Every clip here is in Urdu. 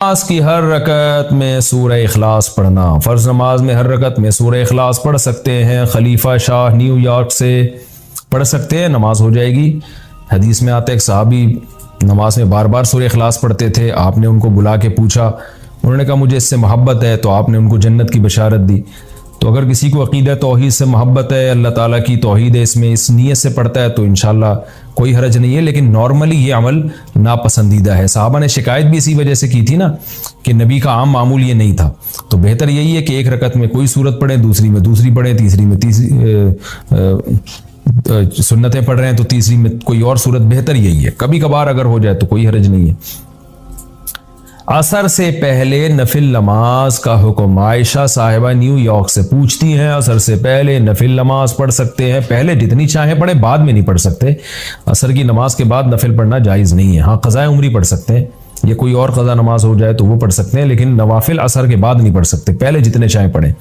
نماز کی ہر رکعت میں سورہ اخلاص پڑھنا، فرض نماز میں ہر رکعت میں سورہ اخلاص پڑھ سکتے ہیں، خلیفہ شاہ نیو یارک سے پڑھ سکتے ہیں، نماز ہو جائے گی۔ حدیث میں آتا ہے ایک صحابی نماز میں بار بار سورہ اخلاص پڑھتے تھے، آپ نے ان کو بلا کے پوچھا، انہوں نے کہا مجھے اس سے محبت ہے، تو آپ نے ان کو جنت کی بشارت دی۔ تو اگر کسی کو عقیدہ توحید سے محبت ہے، اللہ تعالیٰ کی توحید ہے، اس میں اس نیت سے پڑھتا ہے، تو انشاءاللہ کوئی حرج نہیں ہے، لیکن نارملی یہ عمل ناپسندیدہ ہے۔ صحابہ نے شکایت بھی اسی وجہ سے کی تھی نا کہ نبی کا عام معمول یہ نہیں تھا، تو بہتر یہی ہے کہ ایک رکعت میں کوئی سورت پڑھیں، دوسری میں دوسری پڑھیں، تیسری میں تیسری سنتیں پڑھ رہے ہیں تو تیسری میں کوئی اور سورت، بہتر یہی ہے۔ کبھی کبھار اگر ہو جائے تو کوئی حرج نہیں ہے۔ عصر سے پہلے نفل نماز کا حکم، عائشہ صاحبہ نیو یارک سے پوچھتی ہیں عصر سے پہلے نفل نماز پڑھ سکتے ہیں؟ پہلے جتنی چاہیں پڑھیں، بعد میں نہیں پڑھ سکتے۔ عصر کی نماز کے بعد نفل پڑھنا جائز نہیں ہے، ہاں قضاء عمری پڑھ سکتے ہیں، یا کوئی اور قضا نماز ہو جائے تو وہ پڑھ سکتے ہیں، لیکن نوافل عصر کے بعد نہیں پڑھ سکتے، پہلے جتنے چاہیں پڑھیں۔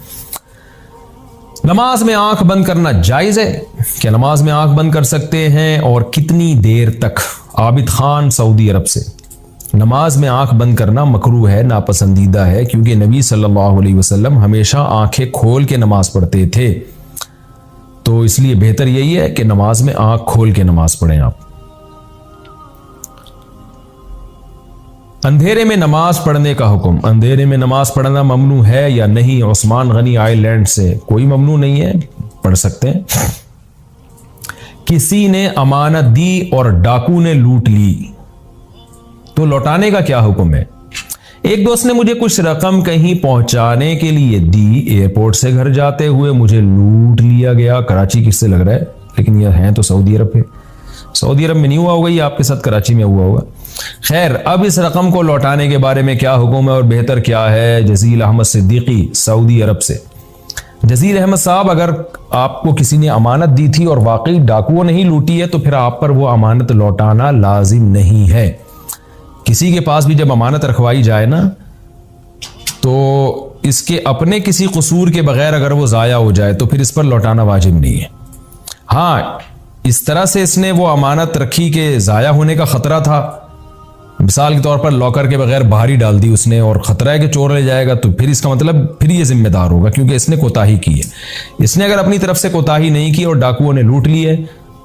نماز میں آنکھ بند کرنا جائز ہے؟ کیا نماز میں آنکھ بند کر سکتے ہیں اور کتنی دیر تک؟ عابد خان سعودی عرب سے۔ نماز میں آنکھ بند کرنا مکروہ ہے، ناپسندیدہ ہے، کیونکہ نبی صلی اللہ علیہ وسلم ہمیشہ آنکھیں کھول کے نماز پڑھتے تھے، تو اس لیے بہتر یہی ہے کہ نماز میں آنکھ کھول کے نماز پڑھیں آپ۔ اندھیرے میں نماز پڑھنے کا حکم، اندھیرے میں نماز پڑھنا ممنوع ہے یا نہیں؟ عثمان غنی آئی لینڈ سے۔ کوئی ممنوع نہیں ہے، پڑھ سکتے ہیں۔ کسی نے امانت دی اور ڈاکو نے لوٹ لی تو لوٹانے کا کیا حکم ہے؟ ایک دوست نے مجھے کچھ رقم کہیں پہنچانے کے لیے دی، ایئرپورٹ سے گھر جاتے ہوئے مجھے لوٹ لیا گیا۔ کراچی کس سے لگ رہا ہے، لیکن یہ ہیں تو سعودی عرب کے۔ سعودی عرب میں نہیں ہوا ہوگا، یہ آپ کے ساتھ کراچی میں ہوا ہوگا۔ خیر، اب اس رقم کو لوٹانے کے بارے میں کیا حکم ہے اور بہتر کیا ہے؟ جزیل احمد صدیقی سعودی عرب سے۔ جزیل احمد صاحب، اگر آپ کو کسی نے امانت دی تھی اور واقعی ڈاکوؤں نہیں لوٹی ہے تو پھر آپ پر وہ امانت لوٹانا لازم نہیں ہے۔ کسی کے پاس بھی جب امانت رکھوائی جائے نا تو اس کے اپنے کسی قصور کے بغیر اگر وہ ضائع ہو جائے تو پھر اس پر لوٹانا واجب نہیں ہے۔ ہاں، اس طرح سے اس نے وہ امانت رکھی کہ ضائع ہونے کا خطرہ تھا، مثال کے طور پر لاکر کے بغیر باہر ہی ڈال دی اس نے اور خطرہ ہے کہ چور لے جائے گا، تو پھر اس کا مطلب پھر یہ ذمہ دار ہوگا، کیونکہ اس نے کوتاہی کی ہے۔ اس نے اگر اپنی طرف سے کوتاہی نہیں کی اور ڈاکوؤں نے لوٹ لی ہے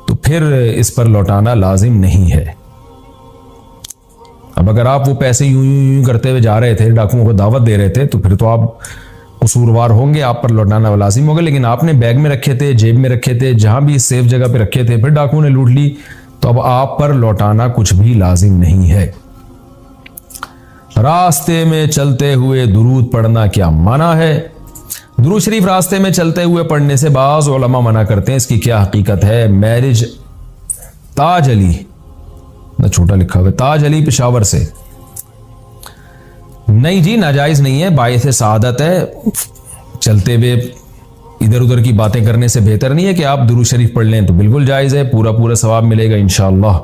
تو پھر اس پر لوٹانا لازم نہیں ہے۔ اب اگر آپ وہ پیسے یوں کرتے ہوئے جا رہے تھے، ڈاکوؤں کو دعوت دے رہے تھے، تو پھر تو آپ قصوروار ہوں گے، آپ پر لوٹانا لازم ہوگا، لیکن آپ نے بیگ میں رکھے تھے، جیب میں رکھے تھے، جہاں بھی سیف جگہ پہ رکھے تھے، پھر ڈاکوؤں نے لوٹ لی، تو اب آپ پر لوٹانا کچھ بھی لازم نہیں ہے۔ راستے میں چلتے ہوئے درود پڑھنا کیا منع ہے؟ درود شریف راستے میں چلتے ہوئے پڑھنے سے بعض علماء منع کرتے ہیں، اس کی کیا حقیقت ہے؟ میرج تاج علی، نہ چھوٹا لکھا ہوا، تاج علی پشاور سے۔ نہیں جی، ناجائز نہیں ہے، باعث سعادت ہے۔ چلتے ہوئے ادھر ادھر کی باتیں کرنے سے بہتر نہیں ہے کہ آپ درود شریف پڑھ لیں، تو بالکل جائز ہے، پورا ثواب ملے گا انشاءاللہ۔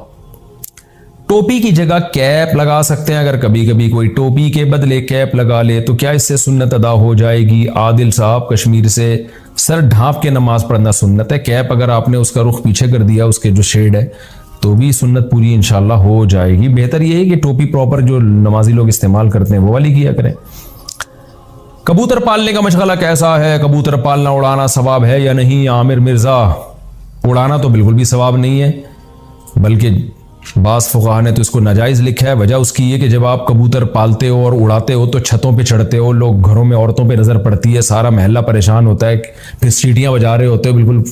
ٹوپی کی جگہ کیپ لگا سکتے ہیں، اگر کبھی کبھی کوئی ٹوپی کے بدلے کیپ لگا لے تو کیا اس سے سنت ادا ہو جائے گی؟ عادل صاحب کشمیر سے۔ سر ڈھانپ کے نماز پڑھنا سنت ہے، کیپ اگر آپ نے اس کا رخ پیچھے کر دیا، اس کے جو شیڈ ہے، تو بھی سنت پوری انشاءاللہ ہو جائے گی۔ بہتر یہ ہے کہ ٹوپی پراپر جو نمازی لوگ استعمال کرتے ہیں وہ والی کیا کریں۔ کبوتر پالنے کا مشغلہ کیسا ہے؟ کبوتر پالنا اڑانا ثواب ہے یا نہیں؟ عامر مرزا، اڑانا تو بالکل بھی ثواب نہیں ہے، بلکہ بعض فقہا نے تو اس کو ناجائز لکھا ہے۔ وجہ اس کی یہ کہ جب آپ کبوتر پالتے ہو اور اڑاتے ہو تو چھتوں پہ چڑھتے ہو، لوگ گھروں میں عورتوں پہ نظر پڑتی ہے، سارا محلہ پریشان ہوتا ہے، پھر سیٹیاں بجا رہے ہوتے ہو بالکل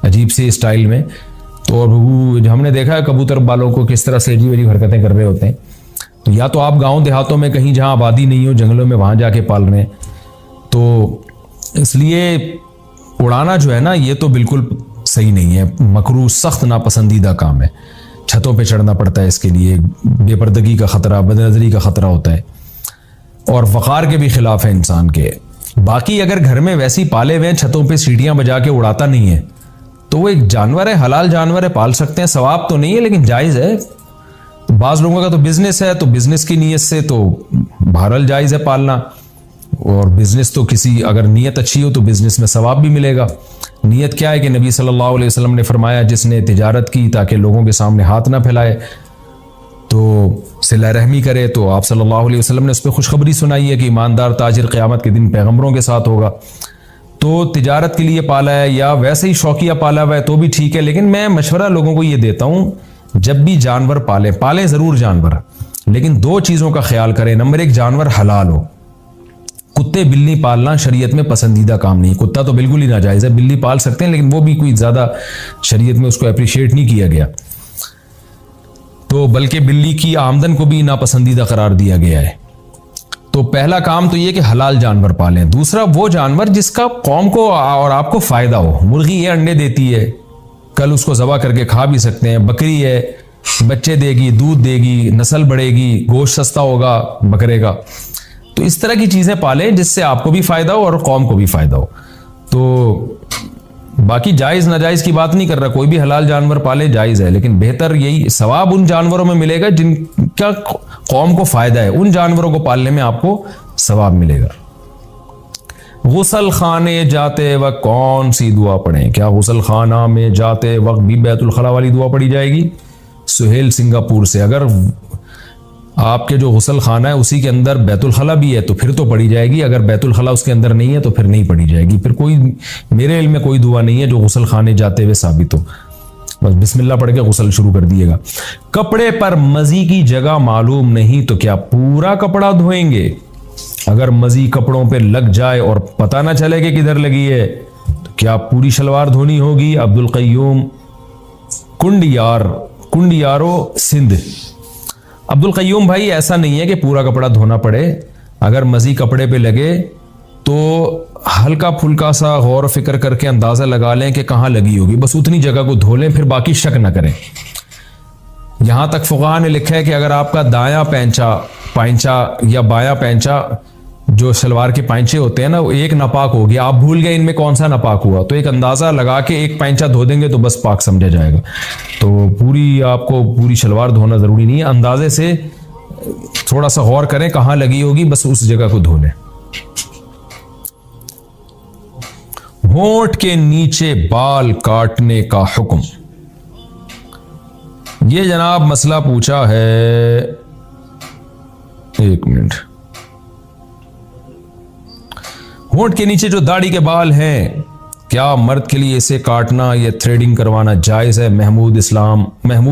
عجیب سی اسٹائل میں، تو ہم نے دیکھا ہے کبوتر بالوں کو کس طرح سے عجیب عجیب حرکتیں کر رہے ہوتے ہیں۔ تو یا تو آپ گاؤں دیہاتوں میں کہیں جہاں آبادی نہیں ہو، جنگلوں میں، وہاں جا کے پال رہے ہیں، تو اس لیے اڑانا جو ہے نا یہ تو بالکل صحیح نہیں ہے، مکروہ، سخت ناپسندیدہ کام ہے۔ چھتوں پہ چڑھنا پڑتا ہے، اس کے لیے بے پردگی کا خطرہ، بد نظری کا خطرہ ہوتا ہے، اور وقار کے بھی خلاف ہے انسان کے۔ باقی اگر گھر میں ویسی پالے ہوئے ہیں، چھتوں پہ سیٹیاں بجا کے اڑاتا نہیں ہے، تو وہ ایک جانور ہے، حلال جانور ہے، پال سکتے ہیں، ثواب تو نہیں ہے لیکن جائز ہے۔ بعض لوگوں کا تو بزنس ہے، تو بزنس کی نیت سے تو بہرحال جائز ہے پالنا، اور بزنس تو کسی اگر نیت اچھی ہو تو بزنس میں ثواب بھی ملے گا۔ نیت کیا ہے کہ نبی صلی اللہ علیہ وسلم نے فرمایا جس نے تجارت کی تاکہ لوگوں کے سامنے ہاتھ نہ پھیلائے، تو صلہ رحمی کرے، تو آپ صلی اللہ علیہ وسلم نے اس پہ خوشخبری سنائی ہے کہ ایماندار تاجر قیامت کے دن پیغمبروں کے ساتھ ہوگا۔ تو تجارت کے لیے پالا ہے یا ویسے ہی شوقیہ پالا ہوا ہے تو بھی ٹھیک ہے، لیکن میں مشورہ لوگوں کو یہ دیتا ہوں جب بھی جانور پالیں ضرور جانور، لیکن دو چیزوں کا خیال کریں۔ نمبر ایک، جانور حلال ہو۔ کتے بلی پالنا شریعت میں پسندیدہ کام نہیں، کتا تو بالکل ہی ناجائز ہے، بلی پال سکتے ہیں لیکن وہ بھی کوئی زیادہ شریعت میں اس کو اپریشیٹ نہیں کیا گیا، تو بلکہ بلی کی آمدن کو بھی ناپسندیدہ قرار دیا گیا ہے۔ تو پہلا کام تو یہ کہ حلال جانور پالیں۔ دوسرا، وہ جانور جس کا قوم کو اور آپ کو فائدہ ہو۔ مرغی یہ انڈے دیتی ہے، کل اس کو ذبح کر کے کھا بھی سکتے ہیں۔ بکری ہے، بچے دے گی، دودھ دے گی، نسل بڑھے گی، گوشت سستا ہوگا بکرے کا۔ تو اس طرح کی چیزیں پالیں جس سے آپ کو بھی فائدہ ہو اور قوم کو بھی فائدہ ہو۔ تو باقی جائز ناجائز کی بات نہیں کر رہا، کوئی بھی حلال جانور پالے جائز ہے، لیکن بہتر یہی ثواب ان جانوروں میں ملے گا جن کا قوم کو فائدہ ہے، ان جانوروں کو پالنے میں آپ کو ثواب ملے گا۔ غسل خانے جاتے وقت کون سی دعا پڑھیں؟ کیا غسل خانہ میں جاتے وقت بھی بیت الخلا والی دعا پڑھی جائے گی؟ سہیل سنگاپور سے، اگر آپ کے جو غسل خانہ ہے اسی کے اندر بیت الخلا بھی ہے تو پھر تو پڑھی جائے گی، اگر بیت الخلا اس کے اندر نہیں ہے تو پھر نہیں پڑھی جائے گی۔ پھر کوئی میرے علم میں کوئی دعا نہیں ہے جو غسل خانے جاتے ہوئے ثابت ہو، بس بسم اللہ پڑھ کے غسل شروع کر دیے گا۔ کپڑے پر مزی کی جگہ معلوم نہیں تو کیا پورا کپڑا دھوئیں گے؟ اگر مزی کپڑوں پہ لگ جائے اور پتہ نہ چلے کہ کدھر لگی ہے تو کیا پوری شلوار دھونی ہوگی؟ عبد القیوم کنڈیارو سندھ۔ عبد القیوم بھائی، ایسا نہیں ہے کہ پورا کپڑا دھونا پڑے، اگر مزی کپڑے پہ لگے تو ہلکا پھلکا سا غور و فکر کر کے اندازہ لگا لیں کہ کہاں لگی ہوگی، بس اتنی جگہ کو دھو لیں، پھر باقی شک نہ کریں۔ یہاں تک فقہاء نے لکھا ہے کہ اگر آپ کا دایاں پائنچا یا بایاں پائنچا، جو شلوار کے پائنچے ہوتے ہیں نا، وہ ایک ناپاک ہو گیا، آپ بھول گئے ان میں کون سا ناپاک ہوا، تو ایک اندازہ لگا کے ایک پائنچا دھو دیں گے تو بس پاک سمجھا جائے گا۔ تو آپ کو پوری شلوار دھونا ضروری نہیں ہے، اندازے سے تھوڑا سا غور کریں کہاں لگی ہوگی، بس اس جگہ کو دھو لیں۔ ہونٹ کے نیچے بال کاٹنے کا حکم۔ یہ جناب مسئلہ پوچھا ہے، ایک منٹ۔ ہونٹ کے نیچے جو داڑھی کے بال ہیں، کیا مرد کے لیے اسے کاٹنا یا تھریڈنگ کروانا جائز ہے؟ محمود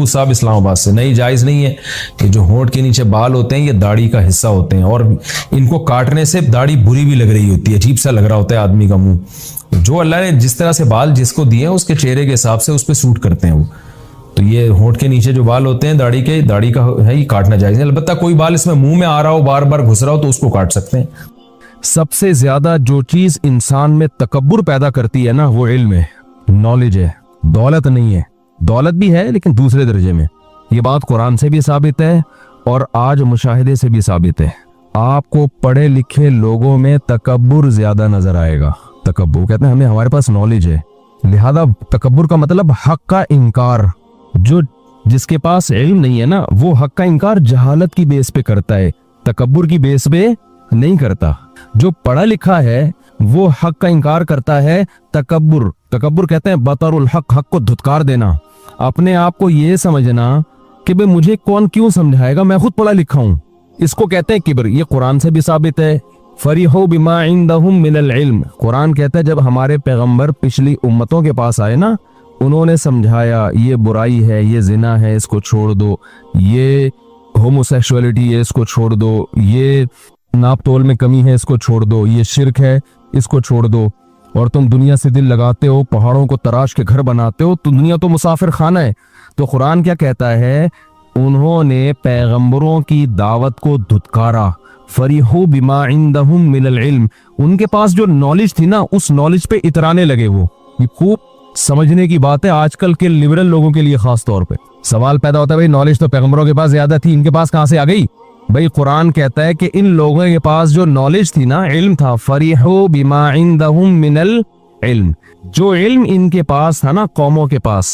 صاحب اسلام آباد سے۔ نہیں، جائز نہیں ہے۔ یہ جو ہونٹ کے نیچے بال ہوتے ہیں یہ داڑھی کا حصہ ہوتے ہیں، اور ان کو کاٹنے سے داڑھی بری بھی لگ رہی ہوتی ہے، عجیب سا لگ رہا ہوتا ہے آدمی کا منہ۔ جو اللہ نے جس طرح سے بال جس کو دیے ہیں اس کے چہرے کے حساب سے اس پہ سوٹ کرتے ہیں وہ۔ تو یہ ہونٹ کے نیچے جو بال ہوتے ہیں داڑھی کا ہے، یہ کاٹنا جائز ہے۔ البتہ کوئی بال اس میں منہ میں آ رہا ہو، بار بار گھس رہا ہو تو اس کو کاٹ سکتے ہیں۔ سب سے زیادہ جو چیز انسان میں تکبر پیدا کرتی ہے نا، وہ علم ہے، نالج ہے، دولت نہیں ہے۔ دولت بھی ہے لیکن دوسرے درجے میں۔ یہ بات قرآن سے بھی ثابت ہے اور آج مشاہدے سے بھی ثابت ہے۔ آپ کو پڑھے لکھے لوگوں میں تکبر زیادہ نظر آئے گا۔ تکبر کہتے ہیں ہمارے پاس نالج ہے، لہذا تکبر کا مطلب حق کا انکار۔ جس کے پاس علم نہیں ہے نا، وہ حق کا انکار جہالت کی بیس پہ کرتا ہے، تکبر کی بیس پہ نہیں کرتا۔ جو پڑھا لکھا ہے وہ حق کا انکار کرتا ہے۔ تکبر کہتے ہیں بطر الحق، حق کو دھتکار دینا، اپنے آپ کو یہ سمجھنا کہ بھئی مجھے کون کیوں سمجھائے گا، میں خود پڑھا لکھا ہوں، اس کو کہتے ہیں کبر۔ یہ قرآن سے بھی ثابت ہے، فریحوا بما عندهم من العلم۔ قرآن کہتا ہے جب ہمارے پیغمبر پچھلی امتوں کے پاس آئے نا، انہوں نے سمجھایا یہ برائی ہے، یہ زنا ہے، اس کو چھوڑ دو، یہ ہوموسیکشولیٹی ہے، اس کو چھوڑ دو، یہ ناپ تول میں کمی ہے، اس کو چھوڑ دو، یہ شرک ہے، اس کو چھوڑ دو، اور تم دنیا سے دل لگاتے ہو، پہاڑوں کو تراش کے گھر بناتے ہو، تو دنیا تو مسافر خانہ ہے۔ تو قرآن کیا کہتا ہے؟ انہوں نے پیغمبروں کی دعوت کو دھتکارا۔ فریحوا بما عندهم من العلم، ان کے پاس جو نالج تھی نا، اس نالج پہ اترانے لگے۔ وہ یہ خوب سمجھنے کی بات ہے آج کل کے لبرل لوگوں کے لیے خاص طور پہ۔ سوال پیدا ہوتا ہے بھائی نالج تو پیغمبروں کے پاس زیادہ تھی، ان کے پاس کہاں سے آ گئی؟ بھائی قرآن کہتا ہے کہ ان لوگوں کے پاس جو نالج تھی نا، علم تھا، فریحوا بما عندهم من العلم، جو علم ان کے پاس تھا نا قوموں کے پاس،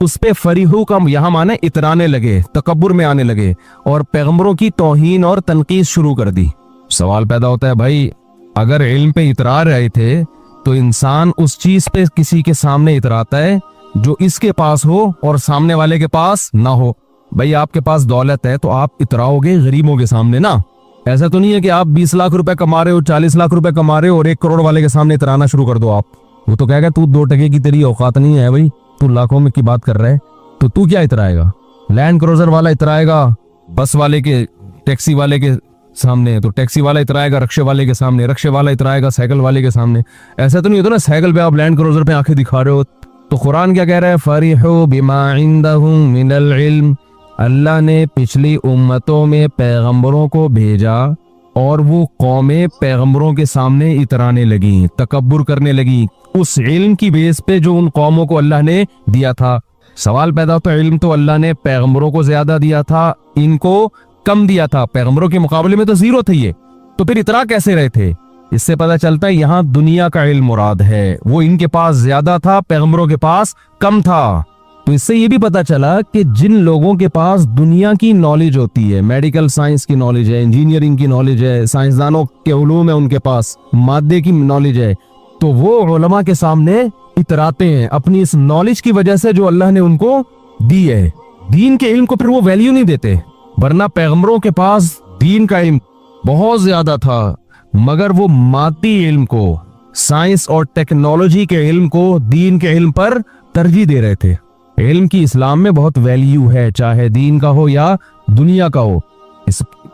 اس پہ فریحو کا یہاں معنی اترانے لگے، تکبر میں آنے لگے اور پیغمبروں کی توہین اور تنقید شروع کر دی۔ سوال پیدا ہوتا ہے بھائی اگر علم پہ اترا رہے تھے تو انسان اس چیز پہ کسی کے سامنے اتراتا ہے جو اس کے پاس ہو اور سامنے والے کے پاس نہ ہو۔ بھائی آپ کے پاس دولت ہے تو آپ اتراؤ گے غریبوں کے سامنے نا. ایسا تو نہیں ہے کہ آپ 20 لاکھ روپے کما رہے ہو 40 لاکھ روپے کما رہے ہو اور 1 کروڑ والے کے سامنے اترانا شروع کر دو. آپ وہ تو کہے گا تو 2 ٹکے کی تیری اوقات نہیں ہے بھائی, تو لاکھوں میں کی بات کر رہے تو کیا اترائے گا. لینڈ کروزر والا اترائے گا بس والے کے ٹیکسی والے کے سامنے, تو ٹیکسی والا اترائے گا رکشے والے کے سامنے, رکشے والا اترائے گا سائیکل والے کے سامنے. ایسا تو نہیں ہوتا نا سائیکل پہ آپ لینڈ کروزر پہ آنکھیں دکھا رہے ہو. تو قرآن کیا کہہ رہا ہے, فَرِحُوا بِمَا عِندَهُم مِنَ الْعِلْمِ. اللہ نے پچھلی امتوں میں پیغمبروں کو بھیجا اور وہ قومیں پیغمبروں کے سامنے اترانے لگیں, تکبر کرنے لگیں اس علم کی بیس پہ جو ان قوموں کو اللہ نے دیا تھا. سوال پیدا ہوتا ہے, علم تو اللہ نے پیغمبروں کو زیادہ دیا تھا, ان کو کم دیا تھا, پیغمبروں کے مقابلے میں تو زیرو تھے یہ, تو پھر اترا کیسے رہے تھے؟ اس سے پتہ چلتا ہے یہاں دنیا کا علم مراد ہے, وہ ان کے پاس زیادہ تھا پیغمبروں کے پاس کم تھا. تو اس سے یہ بھی پتہ چلا کہ جن لوگوں کے پاس دنیا کی نالج ہوتی ہے, میڈیکل سائنس کی نالج ہے, انجینئرنگ کی نالج ہے, سائنسدانوں کے علوم ہے, ان کے پاس مادے کی نالج ہے, تو وہ علماء کے سامنے اتراتے ہیں اپنی اس نالج کی وجہ سے جو اللہ نے ان کو دی ہے. دین کے علم کو پھر وہ ویلیو نہیں دیتے, ورنہ پیغمبروں کے پاس دین کا علم بہت زیادہ تھا مگر وہ مادی علم کو, سائنس اور ٹیکنالوجی کے علم کو دین کے علم پر ترجیح دے رہے تھے. علم کی اسلام میں بہت ویلیو ہے, چاہے دین کا ہو یا دنیا کا ہو.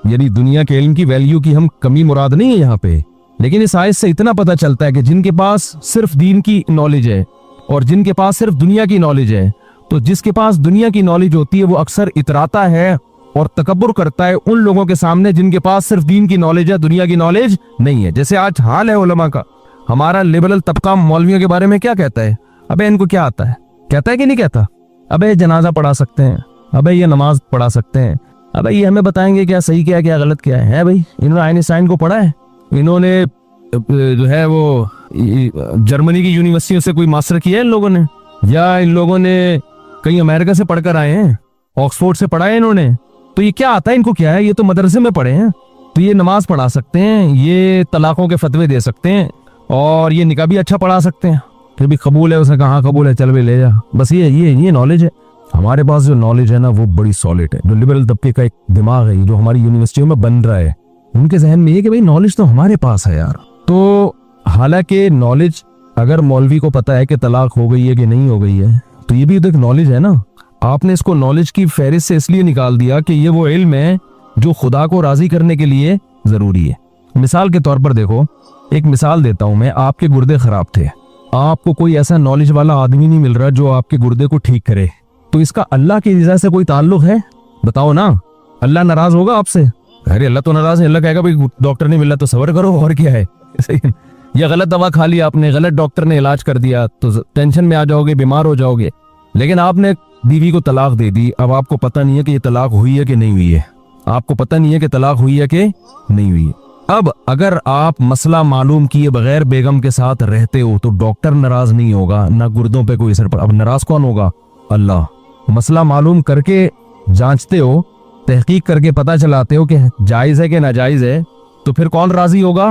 یعنی دنیا کے علم کی ویلیو کی ہم کمی مراد نہیں ہے یہاں پہ, لیکن اس آیت سے اتنا پتہ چلتا ہے کہ جن کے پاس صرف دین کی نالج ہے اور جن کے پاس صرف دنیا کی نالج ہے, تو جس کے پاس دنیا کی نالج ہوتی ہے وہ اکثر اتراتا ہے اور تکبر کرتا ہے ان لوگوں کے سامنے جن کے پاس صرف دین کی نالج ہے, دنیا کی نالج نہیں ہے. جیسے آج حال ہے علماء کا, ہمارا لبرل طبقہ مولویوں کے بارے میں کیا کہتا ہے, ابے ان کو کیا آتا ہے, کہتا ہے کہ نہیں کہتا, ابے جنازہ پڑھا سکتے ہیں, ابے یہ نماز پڑھا سکتے ہیں, ابے یہ ہمیں بتائیں گے کیا صحیح کیا کیا غلط کیا ہے. بھائی انہوں نے آئنسٹائن کو پڑھا ہے, انہوں نے جو ہے وہ جرمنی کی یونیورسٹیوں سے کوئی ماسٹر کیا ہے ان لوگوں نے, یا ان لوگوں نے کہیں امریکہ سے پڑھ کر آئے ہیں, آکسفورڈ سے پڑھا ہے انہوں نے, تو یہ کیا آتا ہے ان کو, کیا ہے, یہ تو مدرسے میں پڑھے ہیں, تو یہ نماز پڑھا سکتے ہیں, یہ طلاقوں کے فتوے دے سکتے ہیں, اور یہ نکاح بھی اچھا پڑھا سکتے ہیں. پھر بھی قبول ہے, اس نے کہا قبول ہے, چل بھی لے جا. بس یہ نالج ہے. ہمارے پاس جو نالج ہے نا وہ بڑی سالڈ ہے. جو لبرل طبقے کا ایک دماغ ہے جو ہماری یونیورسٹیوں میں بن رہا ہے, ان کے ذہن میں یہ کہ بھائی نالج تو ہمارے پاس ہے یار. تو حالانکہ نالج اگر مولوی کو پتا ہے کہ طلاق ہو گئی ہے کہ نہیں ہو گئی ہے, تو یہ بھی ایک نالج ہے نا. آپ نے اس کو نالج کی فہرست سے اس لیے نکال دیا کہ یہ وہ علم ہے جو خدا کو راضی کرنے کے لیے ضروری ہے. مثال کے طور پر دیکھو, ایک مثال دیتا ہوں میں, آپ کے گردے خراب تھے, آپ کو کوئی ایسا نالج والا آدمی نہیں مل رہا جو آپ کے گردے کو ٹھیک کرے, تو اس کا اللہ کی رضا سے کوئی تعلق ہے؟ بتاؤ نا. اللہ ناراض ہوگا آپ سے؟ ارے اللہ تو ناراض ہے, اللہ کہے گا بھائی ڈاکٹر نہیں ملا تو صبر کرو, اور کیا ہے. یا غلط دوا کھا لیا آپ نے, غلط ڈاکٹر نے علاج کر دیا تو ٹینشن میں آ جاؤ گے, بیمار ہو جاؤ گے. لیکن آپ نے بیوی کو طلاق دے دی, اب آپ کو پتہ نہیں ہے کہ یہ طلاق ہوئی ہے کہ نہیں ہوئی ہے, آپ کو پتہ نہیں ہے کہ طلاق ہوئی ہے کہ نہیں ہوئی ہے. اب اگر آپ مسئلہ معلوم کیے بغیر بیگم کے ساتھ رہتے ہو تو ڈاکٹر ناراض نہیں ہوگا, نہ گردوں پہ کوئی اثر. اب ناراض کون ہوگا؟ اللہ. مسئلہ معلوم کر کے جانچتے ہو, تحقیق کر کے پتہ چلاتے ہو کہ جائز ہے کہ ناجائز ہے, تو پھر کون راضی ہوگا؟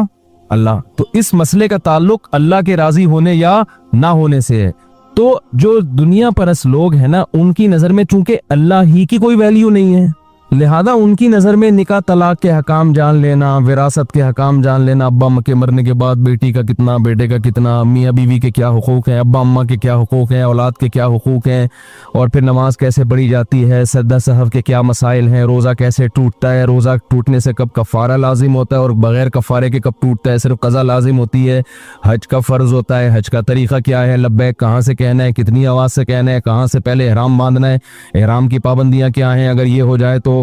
اللہ. تو اس مسئلے کا تعلق اللہ کے راضی ہونے یا نہ ہونے سے ہے. تو جو دنیا پرست لوگ ہیں نا, ان کی نظر میں چونکہ اللہ ہی کی کوئی ویلیو نہیں ہے, لہذا ان کی نظر میں نکاح طلاق کے حکام جان لینا, وراثت کے حکام جان لینا, ابا اماں کے مرنے کے بعد بیٹی کا کتنا, بیٹے کا کتنا, میاں بیوی کے کیا حقوق ہیں, ابا اماں کے کیا حقوق ہیں, اولاد کے کیا حقوق ہیں, اور پھر نماز کیسے پڑھی جاتی ہے, سجدہ سہو کے کیا مسائل ہیں, روزہ کیسے ٹوٹتا ہے, روزہ ٹوٹنے سے کب کفارہ لازم ہوتا ہے اور بغیر کفارے کے کب ٹوٹتا ہے, صرف قضا لازم ہوتی ہے, حج کا فرض ہوتا ہے, حج کا طریقہ کیا ہے, لبیک کہاں سے کہنا ہے, کتنی آواز سے کہنا ہے, کہاں سے پہلے احرام باندھنا ہے, احرام کی پابندیاں کیا ہیں, اگر یہ ہو جائے تو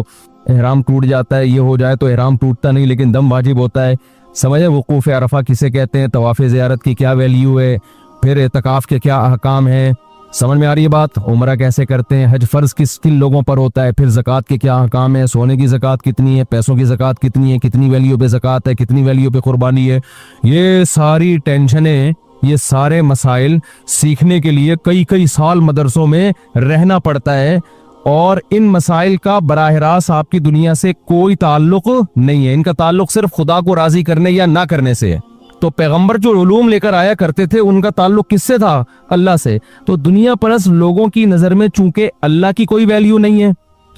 احرام ٹوٹ جاتا ہے, یہ ہو جائے تو احرام ٹوٹتا نہیں لیکن دم واجب ہوتا ہے. سمجھے وقوف عرفہ کسے کہتے ہیں, طواف زیارت کی کیا ویلیو ہے, پھر اعتکاف کے کیا احکام ہیں, سمجھ میں آ رہی ہے بات, عمرہ کیسے کرتے ہیں, حج فرض کن لوگوں پر ہوتا ہے, پھر زکوٰۃ کے کیا احکام ہے, سونے کی زکوٰۃ کتنی ہے, پیسوں کی زکوٰۃ کتنی ہے, کتنی ویلیو پہ زکوٰۃ ہے, کتنی ویلیو پہ قربانی ہے. یہ ساری ٹینشنیں, یہ سارے مسائل سیکھنے کے لیے کئی سال مدرسوں میں رہنا پڑتا ہے, اور ان مسائل کا براہ راست آپ کی دنیا سے کوئی تعلق نہیں ہے. ان کا تعلق صرف خدا کو راضی کرنے یا نہ کرنے سے ہے. تو پیغمبر جو علوم لے کر آیا کرتے تھے ان کا تعلق کس سے تھا؟ اللہ سے. تو دنیا پرست لوگوں کی نظر میں چونکہ اللہ کی کوئی ویلیو نہیں ہے,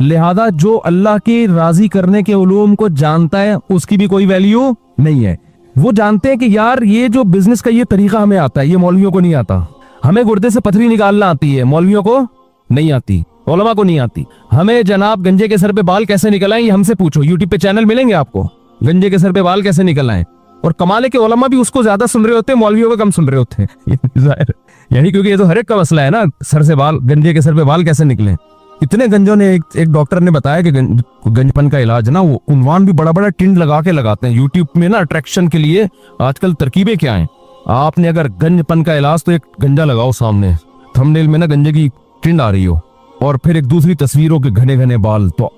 لہذا جو اللہ کی راضی کرنے کے علوم کو جانتا ہے اس کی بھی کوئی ویلیو نہیں ہے. وہ جانتے ہیں کہ یار یہ جو بزنس کا یہ طریقہ ہمیں آتا ہے, یہ مولویوں کو نہیں آتا. ہمیں گردے سے پتھری نکالنا آتی ہے, مولویوں کو نہیں آتی, علماء کو نہیں آتی. ہمیں جناب گنجے کے سر پہ بال کیسے نکلائیں یہ ہم سے پوچھو, یوٹیوب پہ چینل ملیں گے آپ کو, گنجے کے سر پہ بال کیسے نکلائیں. اور کمال ہے کہ علماء بھی اس کو زیادہ سن رہے ہوتے ہیں, مولویوں کو کم سن رہے ہوتے ہیں. یعنی کیونکہ یہ تو ہر ایک کا مسئلہ ہے نا, سر سے بال, گنجے کے سر پہ بال کیسے نکلیں. اتنے گنجوں نے, ایک ڈاکٹر نے بتایا کہ گنج پن کا علاج نا, وہ عنوان بھی بڑا بڑا ٹنڈ لگا کے لگاتے ہیں یوٹیوب میں نا, اٹریکشن کے لیے. آج کل ترکیبیں کیا ہیں, آپ نے اگر گنج پن کا علاج تو ایک گنجا لگاؤ سامنے, تھمبنیل میں نا گنجے کی ٹنڈ آ رہی ہو, اور پھر ایک دوسری تصویروں کے گھنے گھنے بال, تو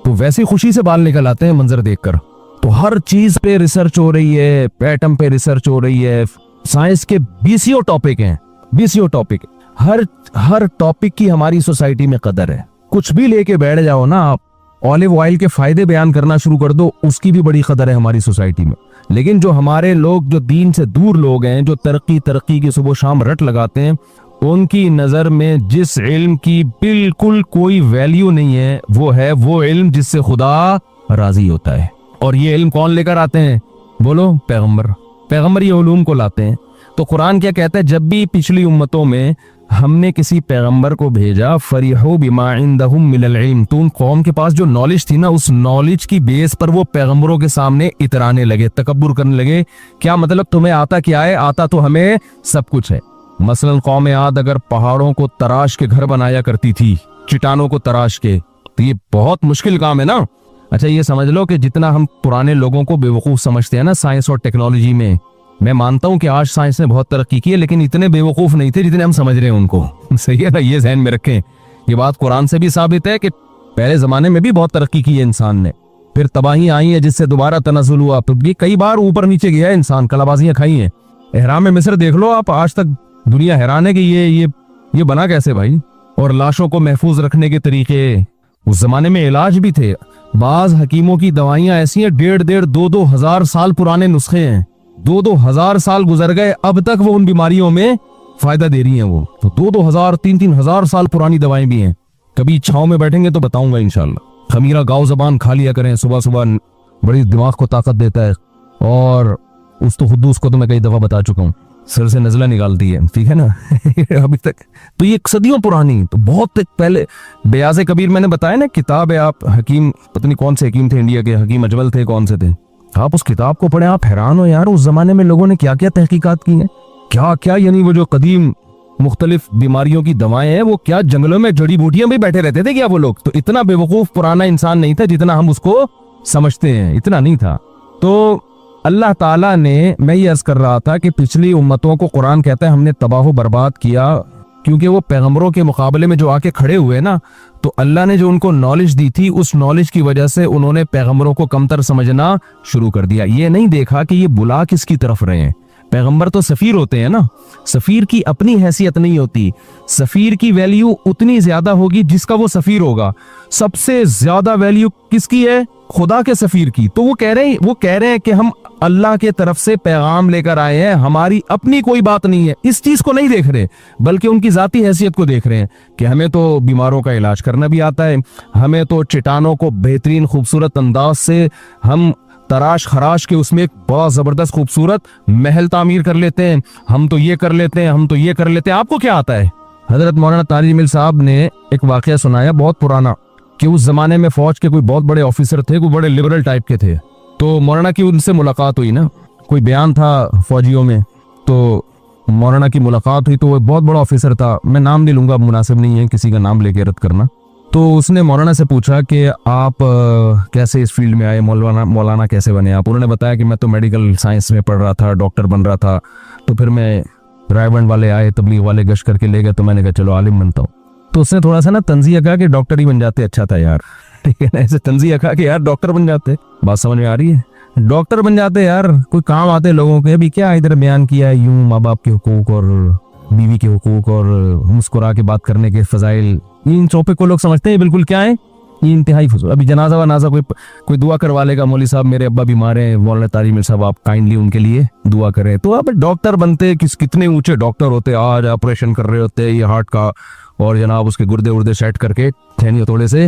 ویسے خوشی سے بال نکل آتے ہیں منظر دیکھ کر. تو ہر چیز پہ ریسرچ ہو رہی ہے, ایٹم پہ ریسرچ ہو رہی ہے, سائنس کے BCO ٹاپک ہیں, BCO ٹاپک. ہر ٹاپک کی ہماری سوسائٹی میں قدر ہے. کچھ بھی لے کے بیٹھ جاؤ نا آپ, آلیو آئل کے فائدے بیان کرنا شروع کر دو, اس کی بھی بڑی قدر ہے ہماری سوسائٹی میں. لیکن جو ہمارے لوگ, جو دین سے دور لوگ ہیں, جو ترقی کی صبح و شام رٹ لگاتے ہیں, ان کی نظر میں جس علم کی بالکل کوئی ویلیو نہیں ہے, وہ علم جس سے خدا راضی ہوتا ہے. اور یہ علم کون لے کر آتے ہیں, بولو, پیغمبر یہ علوم کو لاتے ہیں. تو قرآن کیا کہتا ہے, جب بھی پچھلی امتوں میں ہم نے کسی پیغمبر کو بھیجا, فریحوا بما عندهم من العلم, تو ان قوم کے پاس جو نالج تھی نا, اس نالج کی بیس پر وہ پیغمبروں کے سامنے اترانے لگے, تکبر کرنے لگے. کیا مطلب, تمہیں آتا کیا ہے, آتا تو ہمیں سب کچھ ہے. مثلا قوم عاد اگر پہاڑوں کو تراش کے گھر بنایا کرتی تھی, چٹانوں کو تراش کے, تو یہ بہت مشکل کام ہے نا. اچھا یہ سمجھ لو کہ جتنا ہم پرانے لوگوں کو بیوقوف سمجھتے ہیں نا سائنس اور ٹیکنالوجی میں مانتا ہوں کہ آج سائنس نے بہت ترقی کی ہے, لیکن اتنے بیوقوف نہیں تھے جتنے ہم سمجھ رہے ہیں ان کو. صحیح ہے نا, یہ ذہن میں رکھیں. یہ بات قرآن سے بھی ثابت ہے کہ پہلے زمانے میں بھی بہت ترقی کی ہے انسان نے, پھر تباہی آئی ہے جس سے دوبارہ تنزل ہوا, پھر بھی کئی بار اوپر نیچے گیا ہے انسان, کلابازیاں کھائی ہیں. احرام مصر دیکھ لو آپ, آج تک دنیا حیران ہے کہ یہ بنا کیسے بھائی. اور لاشوں کو محفوظ رکھنے کے طریقے, اس زمانے میں علاج بھی تھے. بعض حکیموں کی دوائیاں ایسی ہیں 1.5 ہزار سال پرانے نسخے ہیں, 2,000 سال گزر گئے, اب تک وہ ان بیماریوں میں فائدہ دے رہی ہیں. وہ تو 2,000 3,000 سال پرانی دوائیں بھی ہیں. کبھی چھاؤں میں بیٹھیں گے تو بتاؤں گا انشاءاللہ. خمیرہ گاؤ زبان کھا لیا کریں صبح صبح, بڑی دماغ کو طاقت دیتا ہے. اور اس تو خود اس کو تو میں کئی دفعہ بتا چکا ہوں, سر سے نزلہ نکالتی ہے, ٹھیک ہے نا. ابھی تک تو یہ صدیوں پرانی, تو بہت پہلے. بیاض کبیر میں نے بتایا نا کتاب ہے, آپ حکیم, پتہ نہیں کون سے حکیم تھے انڈیا کے, حکیم اجمل تھے, کون سے تھے, آپ اس کتاب کو پڑھیں, آپ حیران ہو یار اس زمانے میں لوگوں نے کیا کیا تحقیقات کی ہیں, کیا یعنی وہ جو قدیم مختلف بیماریوں کی دوائیں ہیں, وہ کیا جنگلوں میں جڑی بوٹیاں بھی بیٹھے رہتے تھے کیا وہ لوگ. تو اتنا بے وقوف پرانا انسان نہیں تھا جتنا ہم اس کو سمجھتے ہیں, اتنا نہیں تھا. تو اللہ تعالیٰ نے, میں یہ عرض کر رہا تھا کہ پچھلی امتوں کو قرآن کہتا ہے ہم نے تباہ و برباد کیا, کیونکہ وہ پیغمبروں کے مقابلے میں جو آ کے کھڑے ہوئے نا, تو اللہ نے جو ان کو نالج دی تھی, اس نالج کی وجہ سے انہوں نے پیغمبروں کو کمتر سمجھنا شروع کر دیا. یہ نہیں دیکھا کہ یہ بلا کس کی طرف رہے ہیں. پیغمبر تو سفیر ہوتے ہیں نا, سفیر کی اپنی حیثیت نہیں ہوتی, سفیر کی ویلیو اتنی زیادہ ہوگی جس کا وہ سفیر ہوگا. سب سے زیادہ ویلیو کس کی ہے, خدا کے سفیر کی. تو وہ کہہ رہے ہیں کہ ہم اللہ کے طرف سے پیغام لے کر آئے ہیں, ہماری اپنی کوئی بات نہیں ہے. اس چیز کو نہیں دیکھ رہے, بلکہ ان کی ذاتی حیثیت کو دیکھ رہے ہیں کہ ہمیں تو بیماروں کا علاج کرنا بھی آتا ہے, ہمیں تو چٹانوں کو بہترین خوبصورت انداز سے ہم تراش خراش کے اس میں ایک بہت زبردست خوبصورت محل تعمیر کر لیتے ہیں, ہم تو یہ کر لیتے ہیں, آپ کو کیا آتا ہے. حضرت مولانا طارق جمیل صاحب نے ایک واقعہ سنایا بہت پرانا, کہ اس زمانے میں فوج کے کوئی بہت بڑے آفیسر تھے, کوئی بڑے لبرل ٹائپ کے تھے. تو مولانا کی ان سے ملاقات ہوئی نا, کوئی بیان تھا فوجیوں میں, تو مولانا کی ملاقات ہوئی. تو وہ بہت بڑا آفیسر تھا, میں نام نہیں لوں گا, مناسب نہیں ہے کسی کا نام لے کے رد کرنا. تو اس نے مولانا سے پوچھا کہ آپ کیسے اس فیلڈ میں آئے, مولانا کیسے بنے آپ. انہوں نے بتایا کہ میں تو میڈیکل سائنس میں پڑھ رہا تھا, ڈاکٹر بن رہا تھا, تو پھر میں رائے بند والے آئے, تبلیغ والے گشت کر کے لے گئے, تو میں نے کہا چلو عالم بنتا ہوں. تو اس نے تھوڑا سا نا تنزیہ کہا کہ ڈاکٹر ہی بن جاتے اچھا تھا یار, ٹھیک ہے نا, ایسے تنزیہ کہا کہ یار ڈاکٹر بن جاتے. بات سمجھ میں آ رہی ہے, ڈاکٹر بن جاتے یار, کوئی کام آتے لوگوں کے. ابھی کیا ادھر بیان کیا ہے یوں ماں باپ کے حقوق اور بیوی کے حقوق اور مسکرا کے بات کرنے کے فضائل, ان ٹاپک کو لوگ سمجھتے ہیں بالکل کیا ہے, یہ انتہائی فضول. ابھی جنازہ ونازہ کوئی دعا کروا لے گا, مولوی صاحب میرے ابا بیمار ہیں, مولانا طارق جمیل صاحب آپ کائنڈلی ان کے لیے دعا کریں. تو آپ ڈاکٹر بنتے, کتنے اونچے ڈاکٹر ہوتے, آج آپریشن کر رہے ہوتے یہ ہارٹ کا, اور جناب اس کے گردے سیٹ کر کے تھینی ہتھوڑے سے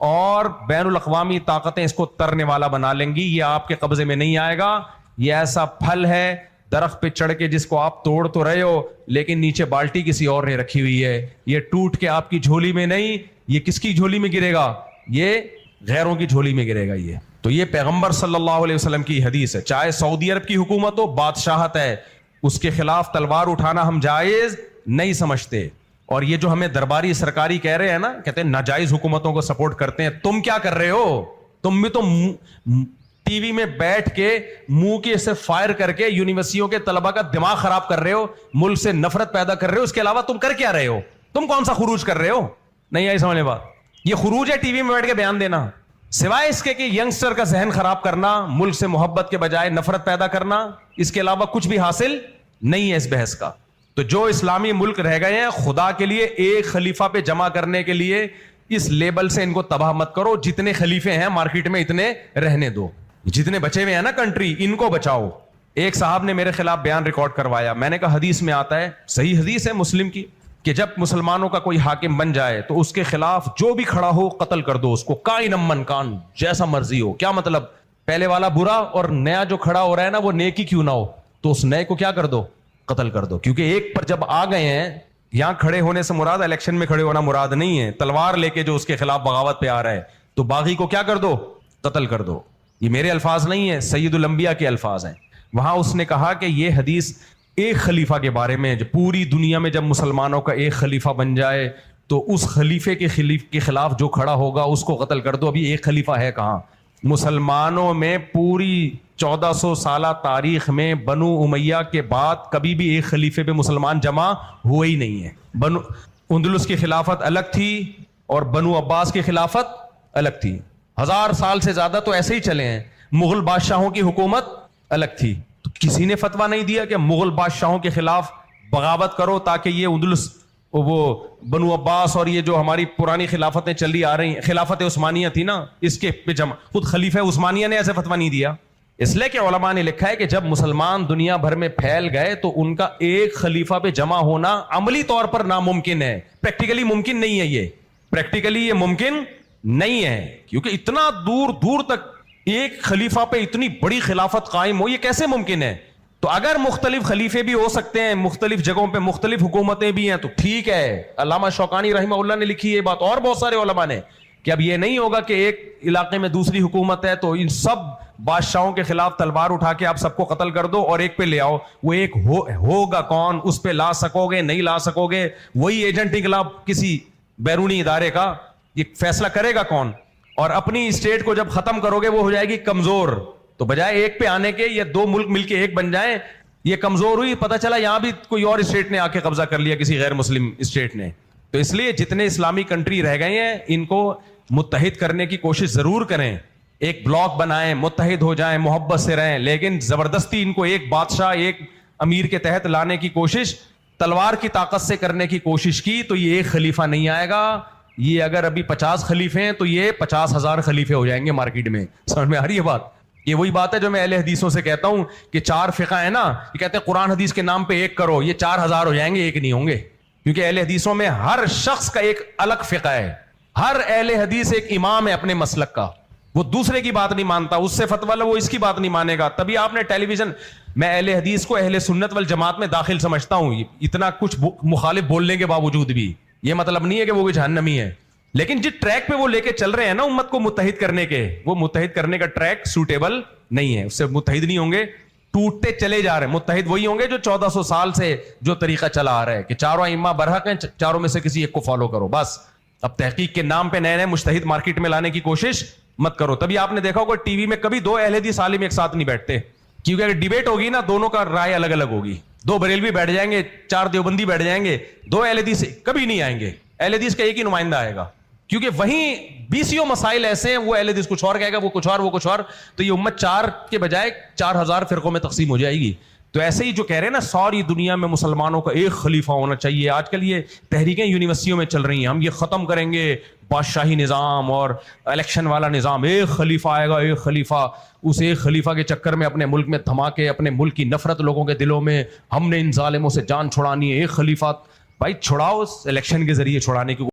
اور بین الاقوامی طاقتیں اس کو ترنے والا بنا لیں گی. یہ آپ کے قبضے میں نہیں آئے گا. یہ ایسا پھل ہے درخت پہ چڑھ کے جس کو آپ توڑ تو رہے ہو لیکن نیچے بالٹی کسی اور نے رکھی ہوئی ہے. یہ ٹوٹ کے آپ کی جھولی میں نہیں, یہ کس کی جھولی میں گرے گا؟ یہ غیروں کی جھولی میں گرے گا. یہ تو یہ پیغمبر صلی اللہ علیہ وسلم کی حدیث ہے. چاہے سعودی عرب کی حکومت ہو, بادشاہت ہے, اس کے خلاف تلوار اٹھانا ہم جائز نہیں سمجھتے. اور یہ جو ہمیں درباری سرکاری کہہ رہے ہیں نا, کہتے ہیں ناجائز حکومتوں کو سپورٹ کرتے ہیں. تم کیا کر رہے ہو؟ تم بھی تو ٹی وی میں بیٹھ کے منہ کی سے فائر کر کے یونیورسٹیوں کے طلبہ کا دماغ خراب کر رہے ہو, ملک سے نفرت پیدا کر رہے ہو. اس کے علاوہ تم کر کیا رہے ہو؟ تم کون سا خروج کر رہے ہو؟ نہیں آئی سمجھنے بات. یہ خروج ہے ٹی وی میں بیٹھ کے بیان دینا, سوائے اس کے کہ ینگسٹر کا ذہن خراب کرنا, ملک سے محبت کے بجائے نفرت پیدا کرنا. اس کے علاوہ کچھ بھی حاصل نہیں ہے اس بحث کا. تو جو اسلامی ملک رہ گئے ہیں, خدا کے لیے ایک خلیفہ پہ جمع کرنے کے لیے اس لیبل سے ان کو تباہ مت کرو. جتنے خلیفے ہیں مارکیٹ میں اتنے رہنے دو. جتنے بچے ہوئے ہیں نا کنٹری, ان کو بچاؤ. ایک صاحب نے میرے خلاف بیان ریکارڈ کروایا. میں نے کہا حدیث میں آتا ہے, صحیح حدیث ہے مسلم کی, کہ جب مسلمانوں کا کوئی حاکم بن جائے تو اس کے خلاف جو بھی کھڑا ہو قتل کر دو اس کو, کائن من کان, جیسا مرضی ہو. کیا مطلب؟ پہلے والا برا اور نیا جو کھڑا ہو رہا ہے نا وہ نیکی کیوں نہ ہو, تو اس نئے کو کیا کر دو؟ قتل کر دو. کیونکہ ایک پر جب آ گئے ہیں, یہاں کھڑے ہونے سے مراد الیکشن میں کھڑے ہونا مراد نہیں ہے, تلوار لے کے جو اس کے خلاف بغاوت پہ آ رہا ہے, تو باغی کو کیا کر دو؟ قتل کر دو. یہ میرے الفاظ نہیں ہیں, سید الانبیاء کے الفاظ ہیں. وہاں اس نے کہا کہ یہ حدیث ایک خلیفہ کے بارے میں, پوری دنیا میں جب مسلمانوں کا ایک خلیفہ بن جائے تو اس خلیفے کے خلاف جو کھڑا ہوگا اس کو قتل کر دو. ابھی ایک خلیفہ ہے کہاں؟ مسلمانوں میں پوری 1400 سالہ تاریخ میں بنو امیہ کے بعد کبھی بھی ایک خلیفے پہ مسلمان جمع ہوئے ہی نہیں ہے. بنو اندلس کی خلافت الگ تھی اور بنو عباس کی خلافت الگ تھی. 1000 سال سے زیادہ تو ایسے ہی چلے ہیں. مغل بادشاہوں کی حکومت الگ تھی. تو کسی نے فتویٰ نہیں دیا کہ مغل بادشاہوں کے خلاف بغاوت کرو تاکہ یہ اندلس, وہ بنو عباس اور یہ جو ہماری پرانی خلافتیں چلی آ رہی ہیں, خلافت عثمانیہ تھی نا, اس کے پہ جمع. خود خلیفہ عثمانیہ نے ایسے فتویٰ نہیں دیا. اس لیے کہ علماء نے لکھا ہے کہ جب مسلمان دنیا بھر میں پھیل گئے تو ان کا ایک خلیفہ پہ جمع ہونا عملی طور پر ناممکن ہے. پریکٹیکلی ممکن نہیں ہے. یہ پریکٹیکلی یہ ممکن نہیں ہے, کیونکہ اتنا دور دور تک ایک خلیفہ پہ اتنی بڑی خلافت قائم ہو, یہ کیسے ممکن ہے؟ تو اگر مختلف خلیفے بھی ہو سکتے ہیں, مختلف جگہوں پہ مختلف حکومتیں بھی ہیں, تو ٹھیک ہے. علامہ شوکانی رحمہ اللہ نے لکھی یہ بات, اور بہت سارے علماء نے, کہ اب یہ نہیں ہوگا کہ ایک علاقے میں دوسری حکومت ہے تو ان سب بادشاہوں کے خلاف تلوار اٹھا کے آپ سب کو قتل کر دو اور ایک پہ لے آؤ. وہ ایک ہوگا کون؟ اس پہ لا سکو گے نہیں لا سکو گے, وہی ایجنٹ انقلاب کسی بیرونی ادارے کا, یہ فیصلہ کرے گا کون؟ اور اپنی اسٹیٹ کو جب ختم کرو گے وہ ہو جائے گی کمزور. تو بجائے ایک پہ آنے کے, یہ دو ملک مل کے ایک بن جائیں, یہ کمزور ہوئی, پتہ چلا یہاں بھی کوئی اور اسٹیٹ نے آ کے قبضہ کر لیا, کسی غیر مسلم اسٹیٹ نے. تو اس لیے جتنے اسلامی کنٹری رہ گئے ہیں ان کو متحد کرنے کی کوشش ضرور کریں, ایک بلاک بنائیں, متحد ہو جائیں, محبت سے رہیں, لیکن زبردستی ان کو ایک بادشاہ ایک امیر کے تحت لانے کی کوشش تلوار کی طاقت سے کرنے کی کوشش کی تو یہ ایک خلیفہ نہیں آئے گا. یہ اگر ابھی 50 خلیفے ہیں تو یہ 50,000 خلیفے ہو جائیں گے مارکیٹ میں. سمجھ میں آ رہی ہے بات؟ یہ وہی بات ہے جو میں اہل حدیثوں سے کہتا ہوں کہ 4 فقہ ہے نا, یہ کہتے ہیں قرآن حدیث کے نام پہ ایک کرو, یہ 4000 ہو جائیں گے, ایک نہیں ہوں گے. کیونکہ اہل حدیثوں میں ہر شخص کا ایک الگ فقہ ہے, ہر اہل حدیث ایک امام ہے اپنے مسلک کا, وہ دوسرے کی بات نہیں مانتا, اس سے فتویٰ لو وہ اس کی بات نہیں مانے گا. تبھی آپ نے ٹیلی ویژن, میں اہل حدیث کو اہل سنت والجماعت میں داخل سمجھتا ہوں, اتنا کچھ مخالف بولنے کے باوجود بھی یہ مطلب نہیں ہے کہ وہ جہنمی ہے, لیکن جس ٹریک پہ وہ لے کے چل رہے ہیں نا امت کو متحد کرنے کے, وہ متحد کرنے کا ٹریک سوٹیبل نہیں ہے, اس سے متحد نہیں ہوں گے, ٹوٹتے چلے جا رہے ہیں. متحد وہی ہوں گے جو 1400 سال سے جو طریقہ چلا آ رہا ہے کہ چاروں ائمہ برحق ہیں, چاروں میں سے کسی ایک کو فالو کرو بس. اب تحقیق کے نام پہ نئے نئے مجتہد مارکیٹ میں لانے کی کوشش مت کرو. تبھی آپ نے دیکھا ہوگا ٹی وی میں کبھی 2 اہل حدیث عالم ایک ساتھ نہیں بیٹھتے, کیونکہ اگر ڈیبیٹ ہوگی نا دونوں کا رائے الگ الگ ہوگی. 2 بریلوی بیٹھ جائیں گے, 4 دیوبندی بیٹھ جائیں گے, 2 اہل حدیث کبھی نہیں آئیں گے. اہل حدیث کا ایک ہی نمائندہ آئے گا, کیونکہ وہیں 20 مسائل ایسے ہیں, وہ اہل حدیث کچھ اور کہے گا, وہ کچھ اور, وہ کچھ اور, تو یہ امت 4 کے بجائے 4000 فرقوں میں تقسیم ہو جائے گی. تو ایسے ہی جو کہہ رہے ہیں نا ساری دنیا میں مسلمانوں کا ایک خلیفہ ہونا چاہیے, آج کل یہ تحریکیں یونیورسٹیوں میں چل رہی ہیں, ہم یہ ختم کریں گے بادشاہی نظام اور الیکشن والا نظام, ایک خلیفہ آئے گا, ایک خلیفہ. اس ایک خلیفہ کے چکر میں اپنے ملک میں دھماکے, اپنے ملک کی نفرت لوگوں کے دلوں میں, ہم نے ان ظالموں سے جان چھڑانی ہے, ایک خلیفہ. بھائی چھڑاؤ, الیکشن کے ذریعے چھڑانے کی